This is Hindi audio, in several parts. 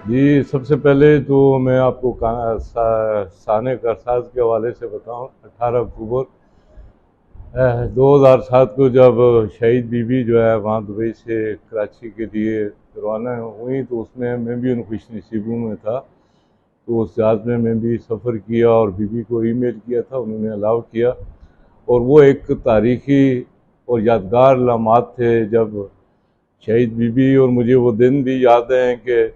जी, सबसे पहले तो मैं आपको साने करसाज के हवाले से बताऊं। 18 अक्टूबर 2007 को जब शहीद बीबी जो है वहाँ दुबई से कराची के लिए रवाना हुई, तो उसमें मैं भी उन खुशनसीबों में था। तो उस जहाज़ में मैं भी सफ़र किया और बीबी को ईमेल किया था, उन्होंने अलाउ किया। और वो एक तारीखी और यादगार लम्हात थे जब शहीद बीबी, और मुझे वो दिन भी याद हैं कि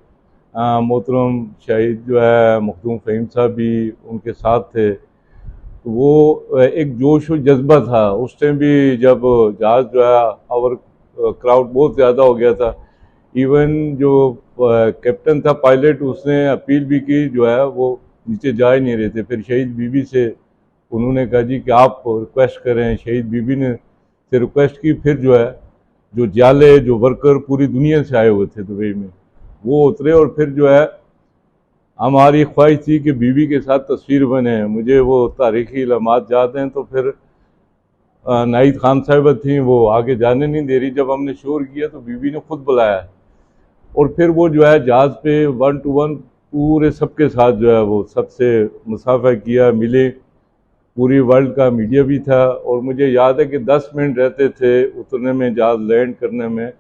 मोहतरम शहीद जो है मखदूम फ़हीम साहब भी उनके साथ थे। तो वो एक जोश और जज्बा था उस टाइम भी, जब जहाज़ जो है और क्राउड बहुत ज़्यादा हो गया था। इवन जो कैप्टन था, पायलट, उसने अपील भी की, जो है वो नीचे जा ही नहीं रहे थे। फिर शहीद बीबी से उन्होंने कहा जी कि आप रिक्वेस्ट करें। शहीद बीबी ने से रिक्वेस्ट की। फिर जो है जो जाले जो वर्कर पूरी दुनिया से आए हुए थे दुबई में, वो उतरे। और फिर जो है हमारी ख्वाहिश थी कि बीवी के साथ तस्वीर बने। मुझे वो तारीखी लम्हात याद हैं। तो फिर नाहिद खान साहिबा थी, वो आगे जाने नहीं दे रही। जब हमने शोर किया तो बीवी ने खुद बुलाया, और फिर वो जो है जहाज़ पे 1 to 1 पूरे सबके साथ जो है वो सबसे मुसाफा किया, मिले। पूरी वर्ल्ड का मीडिया भी था। और मुझे याद है कि 10 मिनट रहते थे उतरने में, जहाज़ लैंड करने में।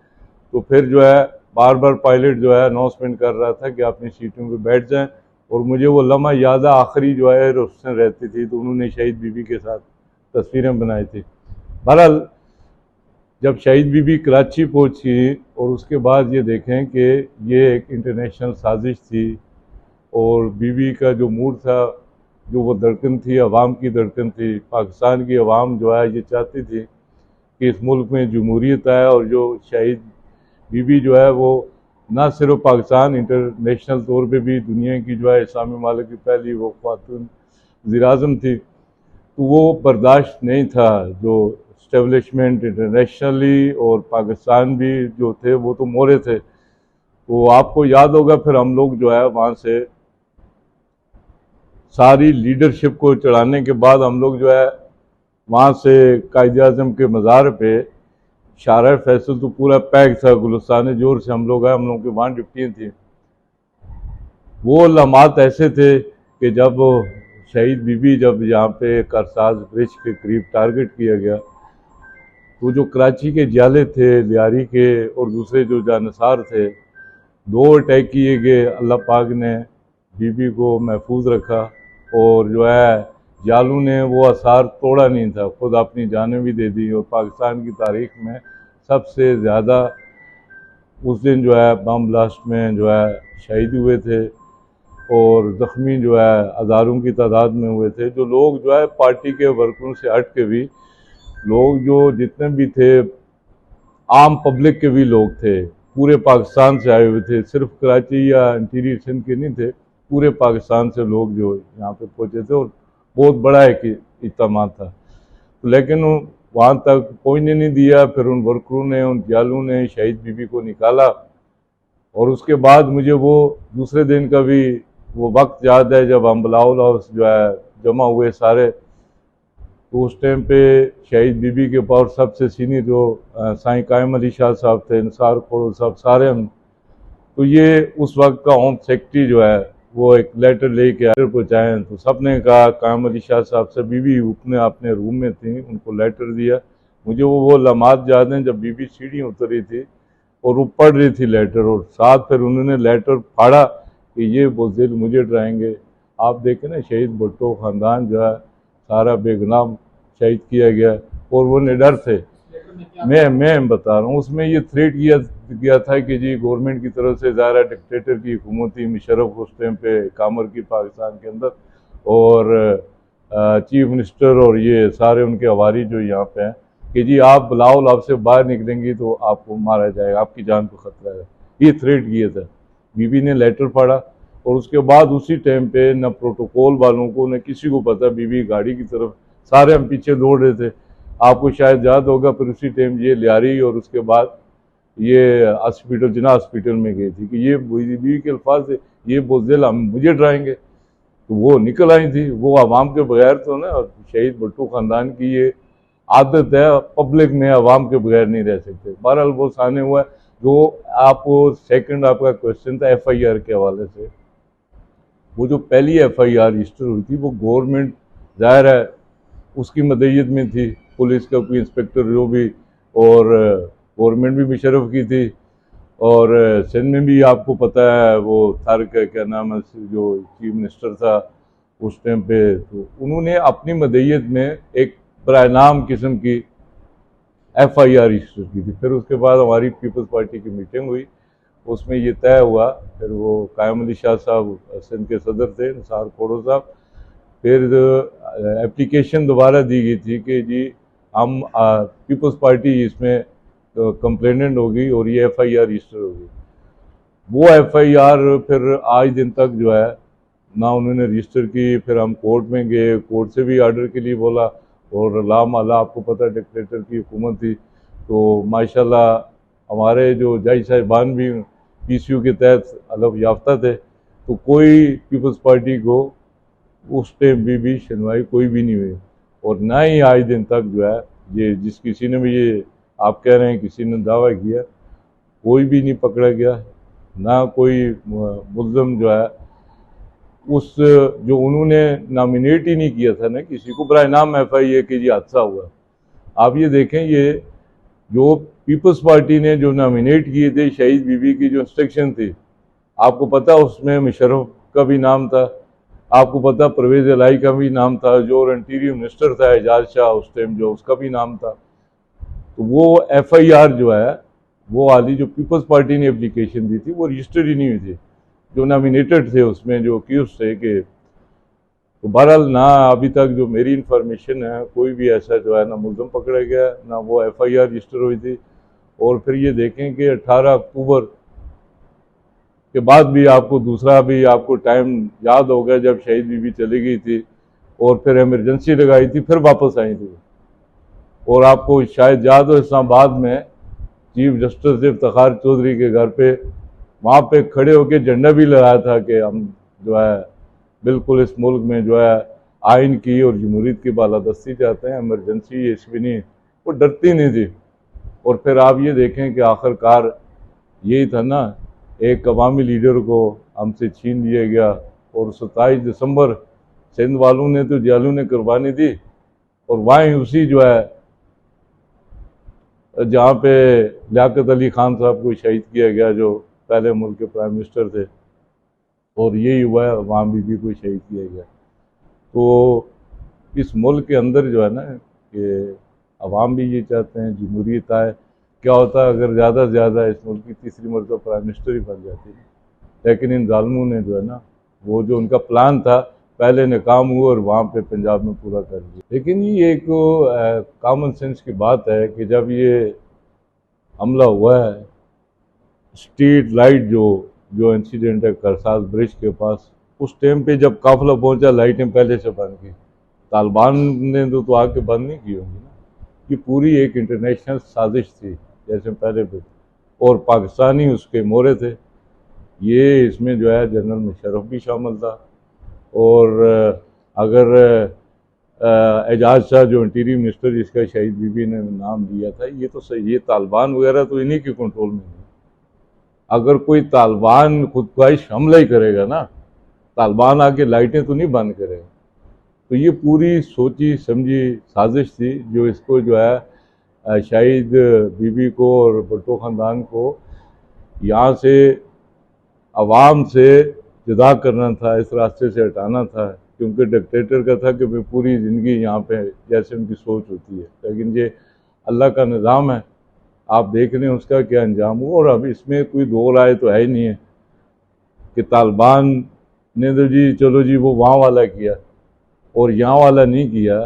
तो फिर जो है बार बार पायलट जो है अनाउंसमेंट कर रहा था कि अपनी सीटों पे बैठ जाएं। और मुझे वो लम्हा याद है, आखिरी जो है रोशन रहती थी, तो उन्होंने शहीद बीबी के साथ तस्वीरें बनाई थी। बहरहाल जब शहीद बीबी कराची पहुंची, और उसके बाद ये देखें कि ये एक इंटरनेशनल साजिश थी। और बीबी का जो मूड था, जो वो धड़कन थी, अवाम की धड़कन थी। पाकिस्तान की अवाम जो है ये चाहती थी कि इस मुल्क में जमहूरियत आए। और जो शहीद बीबी जो है वो ना सिर्फ पाकिस्तान, इंटरनेशनल तौर पे भी दुनिया की जो है इस्लामी मुमालिक की पहली वो ख़ातून वज़ीर-ए-आज़म थी। तो वो बर्दाश्त नहीं था। जो इस्टेब्लिशमेंट इंटरनेशनली और पाकिस्तान भी जो थे वो तो मोरे थे। तो आपको याद होगा, फिर हम लोग जो है वहाँ से सारी लीडरशिप को चढ़ाने के बाद हम लोग जो है वहाँ से कायद-ए-आज़म के मज़ार पे शारा फैसल तो पूरा पैक था। गुलिस्तान जोर से हम लोग आए, हम लोगों की वहाँ ड्यूटियाँ थी। वो लम्हात ऐसे थे कि जब शहीद बीबी जब यहाँ पे करसाज ब्रिज के करीब टारगेट किया गया, तो जो कराची के जाले थे, लियारी के और दूसरे जो जानसार थे, दो अटैक किए गए। अल्लाह पाक ने बीबी को महफूज रखा। और जो है जालू ने वो आसार तोड़ा नहीं था, खुद अपनी जानें भी दे दी। और पाकिस्तान की तारीख में सबसे ज़्यादा उस दिन जो है बम ब्लास्ट में जो है शहीद हुए थे। और ज़ख्मी जो है हज़ारों की तादाद में हुए थे। जो लोग जो है पार्टी के वर्करों से हट के भी लोग, जो जितने भी थे, आम पब्लिक के भी लोग थे, पूरे पाकिस्तान से आए हुए थे। सिर्फ कराची या इंटीरियर सिंध के नहीं थे, पूरे पाकिस्तान से लोग जो यहाँ पे पहुँचे थे। और बहुत बड़ा एक इज्तिमा था। लेकिन वहाँ तक पहुँचने नहीं दिया। फिर उन वर्करों ने, उन जालू ने शहीद बीबी को निकाला। और उसके बाद मुझे वो दूसरे दिन का भी वो वक्त याद है, जब हम बिलावल हाउस जो है जमा हुए सारे। तो उस टाइम पे शहीद बीबी के पास सबसे सीनियर जो साईं कायम अली शाह साहब थे, निसार खोड़ो साहब, सारे हम। तो ये उस वक्त का होम सेक्रेटरी जो है वो एक लेटर लेके लेटर पहुँचाएँ। तो सब ने कहा, कायम अली शाह साहब से, बीबी अपने अपने रूम में थी, उनको लेटर दिया। मुझे वो लम्हात याद हैं जब बीबी सीढ़ी उतर रही थी और वो पढ़ रही थी लेटर, और साथ फिर उन्होंने लेटर फाड़ा कि ये बुज़दिल मुझे डराएंगे। आप देखें ना, शहीद भुट्टो ख़ानदान जो है सारा बेगुनाह शहीद किया गया, और वो निडर थे। मैं बता रहा हूँ, उसमें ये थ्रेट किया गया था कि जी गवर्नमेंट की तरफ से ज़ाहिर डिक्टेटर की हुकूमत थी, मुशर्रफ उस टाइम पे कामर की पाकिस्तान के अंदर, और चीफ मिनिस्टर और ये सारे उनके हवारी जो यहाँ पे हैं, कि जी आप बिलावल हाउस से बाहर निकलेंगी तो आपको मारा जाएगा, आपकी जान को खतरा है। ये थ्रेट किया था। बीबी ने लेटर पढ़ा, और उसके बाद उसी टाइम पे न प्रोटोकॉल वालों को न किसी को पता, बीबी गाड़ी की तरफ, सारे हम पीछे दौड़ रहे थे। आपको शायद याद होगा, फिर उसी टाइम ये लियारी और उसके बाद ये हॉस्पिटल, जिना हॉस्पिटल में गई थी कि ये बीबी के अल्फाज से, ये बुज़दिल हम मुझे डराएंगे। तो वो निकल आई थी। वो आवाम के बगैर तो ना, शहीद भुट्टो ख़ानदान की ये आदत है, पब्लिक में आवाम के बगैर नहीं रह सकते। बहरहाल वो सामने हुआ। जो आप सेकंड आपका क्वेश्चन था एफआईआर के हवाले से, वो जो पहली एफआईआर रजिस्टर हुई थी वो गवर्नमेंट जाहिर है उसकी मदईयत में थी, पुलिस का कोई इंस्पेक्टर जो भी, और गवर्नमेंट भी मुशर्रफ की थी, और सिंध में भी आपको पता है वो तारिक क्या नाम है जो चीफ मिनिस्टर था उस टाइम पे, तो उन्होंने अपनी मदईयत में एक बरानाम किस्म की एफआईआर रजिस्टर की थी। फिर उसके बाद हमारी पीपल्स पार्टी की मीटिंग हुई, उसमें ये तय हुआ, फिर वो कायम अली शाह साहब सिंध के सदर थे, निसार खोड़ो साहब, फिर एप्लीकेशन दोबारा दी गई थी कि जी हम पीपल्स पार्टी इसमें कंप्लेनेंट होगी और ये एफआईआर रजिस्टर होगी। वो एफआईआर फिर आज दिन तक जो है ना उन्होंने रजिस्टर की, फिर हम कोर्ट में गए, कोर्ट से भी ऑर्डर के लिए बोला, और लामाला आपको पता डिक्टेटर की हुकूमत थी, तो माशाल्लाह हमारे जो जज साहिबान भी पीसीयू के तहत अलब याफ्ता थे, तो कोई पीपल्स पार्टी को उस टाइम भी सुनवाई कोई भी नहीं हुई, और ना ही आज दिन तक जो है ये जिस किसी ने भी ये आप कह रहे हैं किसी ने दावा किया, कोई भी नहीं पकड़ा गया, ना कोई मुल्ज़म जो है उस जो उन्होंने नॉमिनेट ही नहीं किया था ना किसी को, बराए नाम एफआईए कि जी हादसा हुआ। आप ये देखें, ये जो पीपल्स पार्टी ने जो नॉमिनेट किए थे शहीद बीबी की जो इंस्ट्रक्शन थी, आपको पता उसमें मुशर्रफ का भी नाम था, आपको पता परवेज़ इलाही का भी नाम था, जो इंटीरियर मिनिस्टर था एजाज शाह उस टाइम जो उसका भी नाम था। तो वो एफआईआर जो है वो वाली जो पीपल्स पार्टी ने एप्लीकेशन दी थी वो रजिस्टर्ड ही नहीं हुई थी, जो नॉमिनेटेड थे उसमें जो अक्यूज थे कि, तो बहरहाल ना अभी तक जो मेरी इंफॉर्मेशन है कोई भी ऐसा जो है ना मुल्ज़म पकड़ा गया, ना वो एफआईआर रजिस्टर हुई थी। और फिर ये देखें कि 18 अक्टूबर के बाद भी आपको दूसरा भी आपको टाइम याद होगा जब शहीद बीबी चली गई थी और फिर एमरजेंसी लगाई थी, फिर वापस आई थी, और आपको शायद याद हो इस्लामाबाद में चीफ जस्टिस इफ्तिखार चौधरी के घर पे वहाँ पे खड़े होकर झंडा भी लगाया था कि हम जो है बिल्कुल इस मुल्क में जो है आइन की और जमहूरियत की बालादस्ती चाहते हैं, एमरजेंसी इसमें नहीं, वो डरती नहीं थी। और फिर आप ये देखें कि आखिरकार यही था ना, एक अवामी लीडर को हमसे छीन लिया गया, और 27 दिसंबर सिंध वालों ने तो जियालू ने कुर्बानी दी, और वहीं उसी जो है जहाँ पे लियाकत अली खान साहब को शहीद किया गया जो पहले मुल्क के प्राइम मिनिस्टर थे, और यही हुआ है वहाँ बीबी को शहीद किया गया। तो इस मुल्क के अंदर जो है ना कि अवाम भी ये चाहते हैं जमहूरियत आए, क्या होता है अगर ज़्यादा से ज़्यादा इस मुल्क की तीसरी मरतबा प्राइम मिनिस्टर ही बन जाती है, लेकिन इन जालिमों ने जो है ना वो जो उनका प्लान था पहले नाकाम हुआ और वहाँ पे पंजाब में पूरा कर दिया। लेकिन ये एक कॉमन सेंस की बात है कि जब ये हमला हुआ है, स्ट्रीट लाइट जो इंसिडेंट है करसाज ब्रिज के पास, उस टाइम पे जब काफिला पहुंचा लाइटें पहले से बंद की, तालिबान ने तो आके बंद नहीं की होंगी ना, ये पूरी एक इंटरनेशनल साजिश थी जैसे पहले भी, और पाकिस्तानी उसके मोहरे थे। ये इसमें जो है जनरल मुशर्रफ भी शामिल था, और अगर एजाज शाह जो इंटीरियर मिनिस्टर जिसका शहीद बीबी ने नाम दिया था, ये तो सही, ये तालिबान वगैरह तो इन्हीं के कंट्रोल में है। अगर कोई तालिबान खुदख्वाहिश हमला ही करेगा ना, तालिबान आके लाइटें तो नहीं बंद करेगा। तो ये पूरी सोची समझी साजिश थी जो इसको जो है शहीद बीबी को और भुट्टो ख़ानदान को यहाँ से अवाम से जुदा करना था, इस रास्ते से हटाना था, क्योंकि डिक्टेटर का था कि मैं पूरी ज़िंदगी यहाँ पे जैसे उनकी सोच होती है, लेकिन ये अल्लाह का निज़ाम है, आप देख रहे हैं उसका क्या अंजाम हुआ। और अब इसमें कोई दो राय तो है ही नहीं है कि तालिबान ने तो जी चलो जी वो वहाँ वाला किया और यहाँ वाला नहीं किया,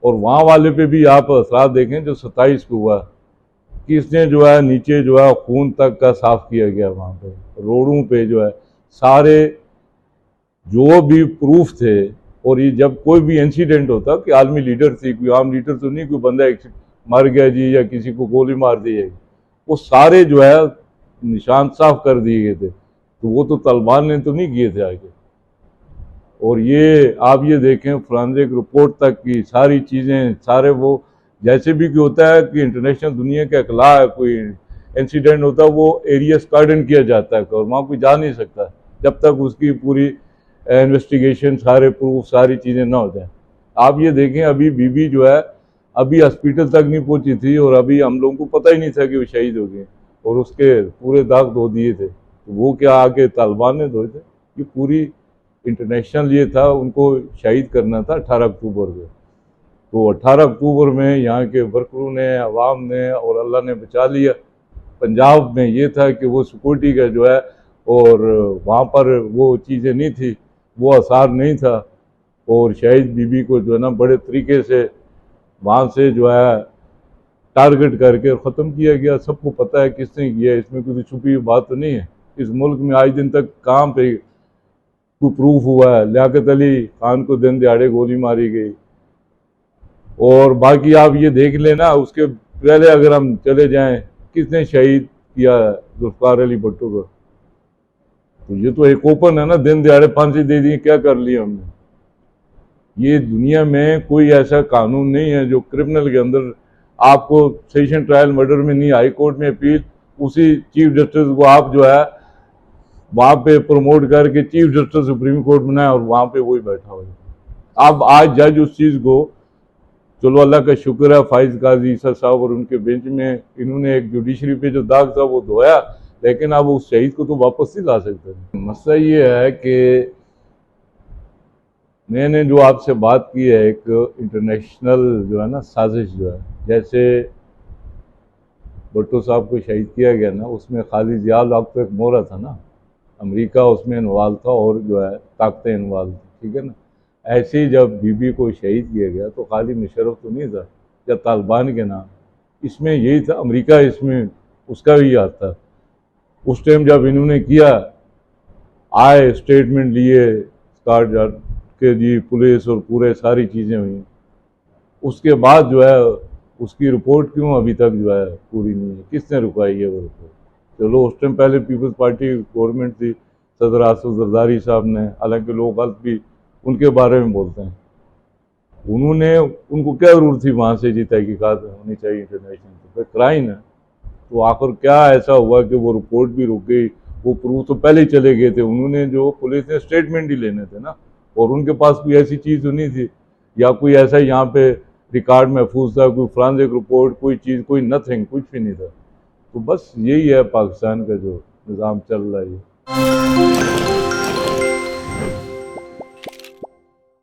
और वहाँ वाले पे भी आप असरात देखें जो 27 को हुआ कि इसने जो है नीचे जो है खून तक का साफ किया गया, वहाँ पे रोडों पे जो है सारे जो भी प्रूफ थे। और ये जब कोई भी इंसिडेंट होता कि आलमी लीडर थी, कोई आम लीडर तो नहीं, कोई बंदा मर गया जी या किसी को गोली मार दी जाएगी, वो सारे जो है निशान साफ कर दिए गए थे, तो वो तो तालिबान ने तो नहीं किए थे आगे। और ये आप ये देखें फोरेंसिक रिपोर्ट तक की सारी चीज़ें, सारे वो जैसे भी कि होता है कि इंटरनेशनल दुनिया का अखला है, कोई इंसिडेंट होता है वो एरिया कार्डन किया जाता है और वहाँ कोई जा नहीं सकता जब तक उसकी पूरी इन्वेस्टिगेशन, सारे प्रूफ, सारी चीज़ें ना हो जाए। आप ये देखें, अभी बीबी जो है अभी हॉस्पिटल तक नहीं पहुंची थी और अभी हम लोगों को पता ही नहीं था कि वो शहीद हो गए और उसके पूरे दाग धो दिए थे। तो वो क्या आके तालिबान ने धोए थे? ये पूरी इंटरनेशनल ये था, उनको शहीद करना था 18 अक्टूबर को। तो 18 अक्टूबर में यहाँ के वर्करों ने, अवाम ने और अल्लाह ने बचा लिया। पंजाब में ये था कि वो सिक्योरिटी का जो है और वहाँ पर वो चीज़ें नहीं थी, वो आसार नहीं था और शहीद बीबी को जो है ना बड़े तरीके से वहाँ से जो है टारगेट करके ख़त्म किया गया। सबको पता है किसने किया, इसमें कोई छुपी हुई बात तो नहीं है। इस मुल्क में आज दिन तक कहाँ पे कोई प्रूफ हुआ है? लियाकत अली खान को दिन दिहाड़े गोली मारी गई। और बाकी आप ये देख लेना, उसके पहले अगर हम चले जाएं, किसने शहीद किया जुल्फ़िकार अली भुट्टो को? तो ये तो एक ओपन है ना, दिन दिहाड़े फांसी दे दी, क्या कर लिया हमने? ये दुनिया में कोई ऐसा कानून नहीं है जो क्रिमिनल के अंदर आपको सेशन ट्रायल मर्डर में नहीं, हाई कोर्ट में अपील, उसी चीफ जस्टिस को आप जो है वहाँ पे प्रमोट करके चीफ जस्टिस सुप्रीम कोर्ट बनाए और वहाँ पे वही बैठा हो। अब आज जज उस चीज़ को, चलो अल्लाह का शुक्र है फाइज काजी ईसा साहब और उनके बेंच में इन्होंने एक जुडिशरी पे जो दाग था वो धोया, लेकिन अब उस शहीद को तो वापस नहीं ला सकते। मसला ये है कि मैंने जो आपसे बात की है, एक इंटरनेशनल जो है ना साजिश जो है, जैसे भुट्टो साहब को शहीद किया गया ना, उसमें खाली जियाउल हक तो एक मोहरा था ना, अमेरिका उसमें इन्वॉल्व था और जो है ताकतें इन्वॉल्व थी, ठीक है ना। ऐसे ही जब बीबी को शहीद किया गया तो खाली मुशर्रफ तो नहीं था या तालिबान के नाम, इसमें यही था, अमेरिका इसमें उसका भी याद था। उस टाइम जब इन्होंने किया, आए स्टेटमेंट लिए, कार्ड के जी पुलिस और पूरे सारी चीज़ें हुई, उसके बाद जो है उसकी रिपोर्ट क्यों अभी तक जो है पूरी नहीं है? किसने रुकाई है वो रिपोर्ट? चलो उस टाइम पहले पीपल्स पार्टी गवर्नमेंट थी, सदर आसिफ जरदारी साहब ने, हालांकि लोग गलत भी उनके बारे में बोलते हैं, उन्होंने, उनको क्या जरूरत थी वहाँ से जी तहकीकात होनी चाहिए इंटरनेशनल, तो क्राइम है। तो आखिर क्या ऐसा हुआ कि वो रिपोर्ट भी रुक गई? वो प्रूफ तो पहले ही चले गए थे, उन्होंने जो पुलिस ने स्टेटमेंट ही लेने थे ना, और उनके पास कोई ऐसी चीज़ तो नहीं थी या कोई ऐसा यहाँ पे रिकॉर्ड महफूज था, कोई फ्रांसिक रिपोर्ट, कोई चीज़, कोई नथिंग, कुछ भी नहीं था। तो बस यही है पाकिस्तान का जो निज़ाम चल रहा है।